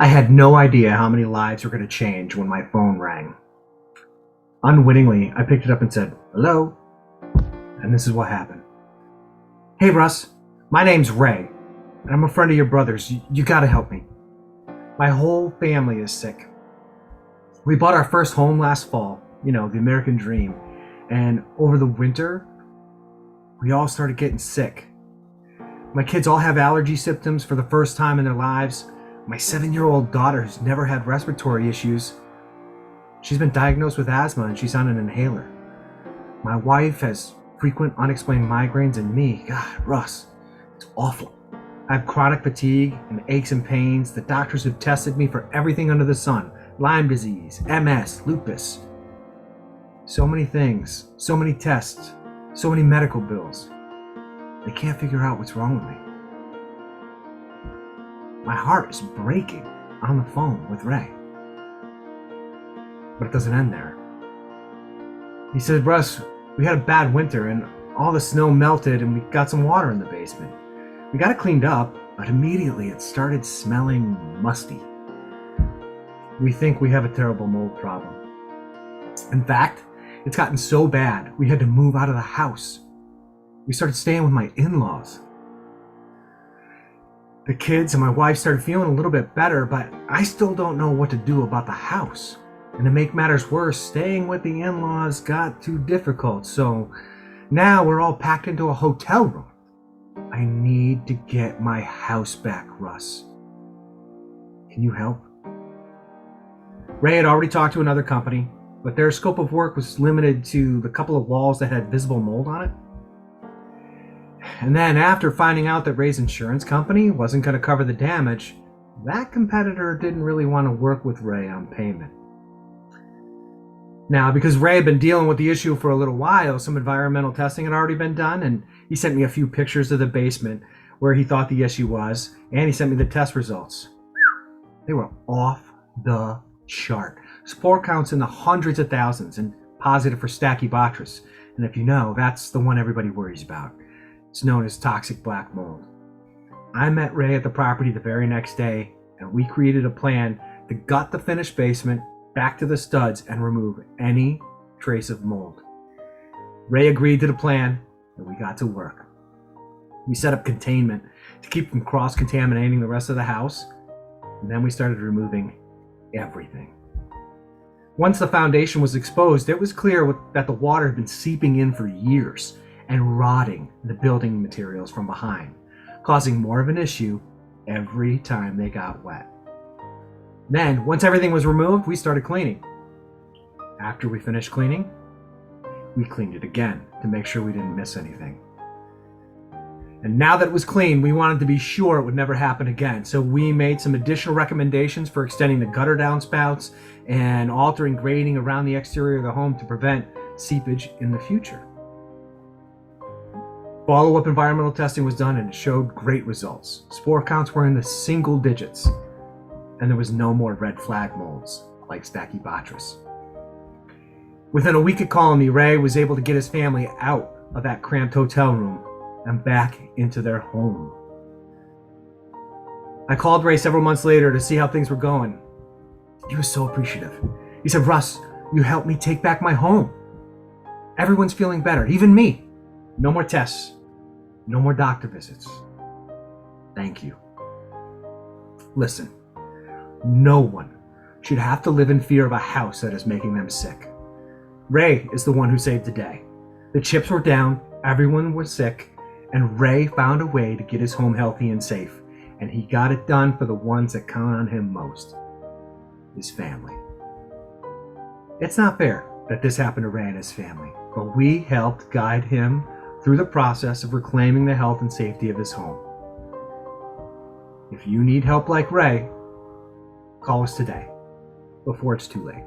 I had no idea how many lives were going to change when my phone rang. Unwittingly, I picked it up and said, "Hello?" And this is what happened. "Hey, Russ. My name's Ray, and I'm a friend of your brother's. You gotta help me. My whole family is sick. We bought our first home last fall, the American dream, and over the winter, we all started getting sick. My kids all have allergy symptoms for the first time in their lives. My 7-year-old daughter, who's never had respiratory issues, she's been diagnosed with asthma and she's on an inhaler. My wife has frequent unexplained migraines, and me, God, Russ, it's awful. I have chronic fatigue and aches and pains. The doctors have tested me for everything under the sun. Lyme disease, MS, lupus. So many things, so many tests, so many medical bills. They can't figure out what's wrong with me. My heart is breaking on the phone with Ray. But it doesn't end there. He said, "Russ, we had a bad winter and all the snow melted and we got some water in the basement. We got it cleaned up, but immediately it started smelling musty. We think we have a terrible mold problem. In fact, it's gotten so bad we had to move out of the house. We started staying with my in-laws. The kids and my wife started feeling a little bit better, but I still don't know what to do about the house. And to make matters worse, staying with the in-laws got too difficult, so now we're all packed into a hotel room. I need to get my house back, Russ. Can you help?" Ray had already talked to another company, but their scope of work was limited to the couple of walls that had visible mold on it. And then after finding out that Ray's insurance company wasn't going to cover the damage, that competitor didn't really want to work with Ray on payment. Now, because Ray had been dealing with the issue for a little while, some environmental testing had already been done, and he sent me a few pictures of the basement where he thought the issue was, and he sent me the test results. They were off the chart. Spore counts in the hundreds of thousands and positive for Stachybotrys. And if you know, that's the one everybody worries about. It's known as toxic black mold. I met Ray at the property the very next day, and we created a plan to gut the finished basement back to the studs and remove any trace of mold. Ray agreed to the plan, and we got to work. We set up containment to keep from cross-contaminating the rest of the house, and then we started removing everything. Once the foundation was exposed, it was clear that the water had been seeping in for years and rotting the building materials from behind, causing more of an issue every time they got wet. Then, once everything was removed, we started cleaning. After we finished cleaning, we cleaned it again to make sure we didn't miss anything. And now that it was clean, we wanted to be sure it would never happen again. So we made some additional recommendations for extending the gutter downspouts and altering grading around the exterior of the home to prevent seepage in the future. Follow-up environmental testing was done and it showed great results. Spore counts were in the single digits, and there was no more red flag molds like Stachybotrys. Within a week of calling me, Ray was able to get his family out of that cramped hotel room and back into their home. I called Ray several months later to see how things were going. He was so appreciative. He said, "Russ, you helped me take back my home. Everyone's feeling better, even me. No more tests, no more doctor visits. Thank you." Listen, no one should have to live in fear of a house that is making them sick. Ray is the one who saved the day. The chips were down, everyone was sick, and Ray found a way to get his home healthy and safe, and he got it done for the ones that count on him most, his family. It's not fair that this happened to Ray and his family, but we helped guide him through the process of reclaiming the health and safety of his home. If you need help like Ray, call us today, before it's too late.